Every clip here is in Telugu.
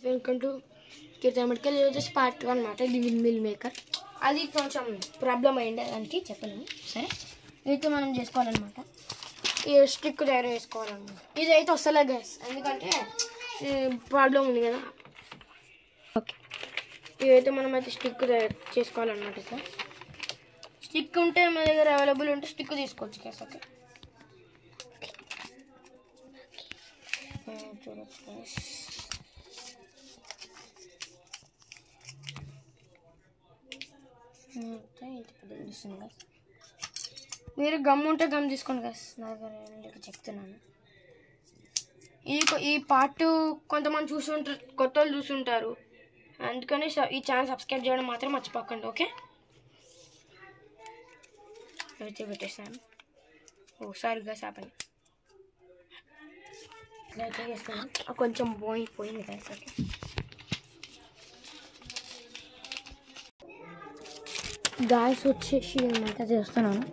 Welcome to Keerthana medical. ఈరోజు పార్ట్ 1 అనమాట. ఇది విండ్ మిల్ మేకర్. అది కొంచెం ప్రాబ్లం అయ్యింది, దానికి చెప్పలేము. సరే, ఇదైతే మనం చేసుకోవాలన్నమాట. ఈ స్టిక్ తయారు చేసుకోవాలన్నమాట. ఇదైతే వస్తలే గ్యాస్, ఎందుకంటే ప్రాబ్లం ఉంది కదా. ఓకే, ఇదైతే మనం అయితే స్టిక్ తయారు చేసుకోవాలన్నమాట. ఇట్లా స్టిక్ ఉంటే మన దగ్గర అవైలబుల్ ఉంటే స్టిక్ తీసుకోవచ్చు గ్యాస్. ఓకే, చూడొచ్చు గ్యాస్. మీరు గమ్ ఉంటే గమ్ తీసుకోండి గైస్, నా దగ్గర చెప్తున్నాను. ఈ పార్ట్ కొంతమంది చూసుంటారు, కొత్త వాళ్ళు చూసుంటారు, అందుకని ఈ ఛానల్ సబ్స్క్రైబ్ చేయడం మాత్రం మర్చిపోకండి. ఓకే, అయితే పెట్టేస్తాను. ఓసారి గైస్ ఆపండి. ఇట్లా అయితే చేస్తాను, కొంచెం పోయింది గైస్. ఓకే, గాయస్ వచ్చేసి అనమాట చేస్తున్నాను.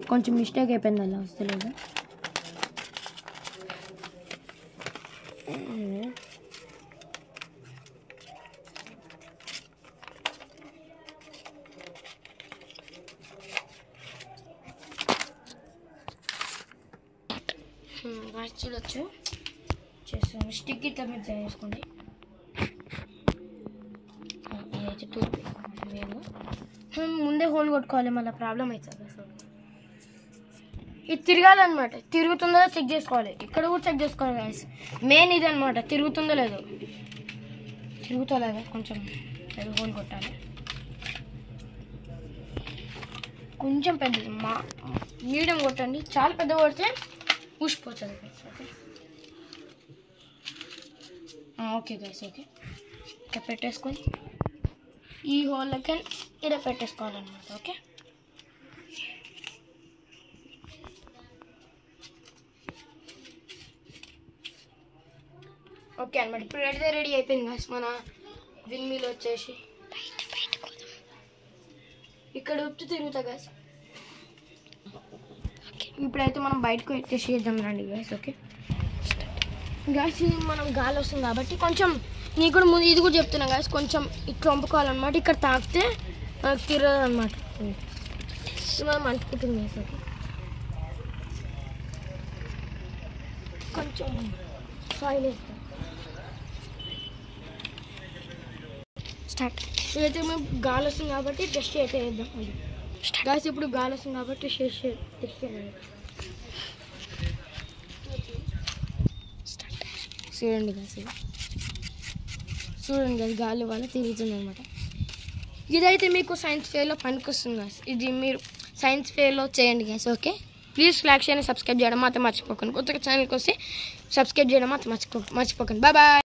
కొంచెం మిస్టేక్ అయిపోయింది, అలా వస్తలేదు. గాయస్ చూడొచ్చు, చేస్తాను. స్టిక్ ఇట్లా మీరు చేసుకోండి. ఇదైతే టూర్ ముందే హోల్ కొట్టుకోవాలి, మళ్ళీ ప్రాబ్లం అవుతుంది. ఇది తిరగాలన్నమాట, తిరుగుతుందో చెక్ చేసుకోవాలి. ఇక్కడ కూడా చెక్ చేసుకోవాలి గాయస్. మెయిన్ ఇది అనమాట, తిరుగుతుందో లేదో. తిరుగుతలేదా, కొంచెం హోల్ కొట్టాలి. కొంచెం పెద్దది, మీడియం కొట్టండి. చాలా పెద్ద కొడితే ఊసిపోతుంది గైస్. ఓకే గైస్, ఓకే ఇక్కడ పెట్టేసుకొని ఈ హోల్కి ఇలా పెట్టేసుకోవాలన్నమాట. ఓకే, ఓకే అనమాట. ఇప్పుడు రెడీ అయిపోయింది గాయస్ మన విండ్ మిల్ వచ్చేసి. ఇక్కడ ఉప్పు తిరుగుతా గాయస్. ఇప్పుడైతే మనం బయటకు వచ్చేసి చేద్దాం రండి గాయస్. ఓకే గాయస్, ఇది మనం గాలి వస్తుంది కాబట్టి కొంచెం నీకు కూడా ముందు ఇది కూడా చెప్తున్నా గాయస్, కొంచెం ఇట్లా వంపుకోవాలన్నమాట. ఇక్కడ తాకితే మనకు తిరగదు అనమాట. ఇది మనం అంటుకుంటుంది గాయస్. ఓకే, కొంచెం సాయిల్ వేస్తాం. స్టార్ట్. ఇదైతే మేము గాలి వస్తుంది కాబట్టి టెస్ట్ అయితే వేద్దాం. అది గాయస్, ఇప్పుడు గాలి వస్తుంది కాబట్టి టెస్ట్ చేయాలి. చూడండి గాయస్, చూడండి గాయస్, గాలి వల్ల తిరుగుతుంది అనమాట. ఇదైతే మీకు సైన్స్ ఫేర్లో పనికొస్తుంది గాయస్. ఇది మీరు సైన్స్ ఫేర్లో చేయండి గాయస్. ఓకే, ప్లీజ్ లైక్ చేయండి, సబ్స్క్రైబ్ చేయడం మాత్రం మర్చిపోకండి. కొత్తగా ఛానల్కి వస్తే సబ్స్క్రైబ్ చేయడం మాత్రం మర్చిపోకండి. Bye bye.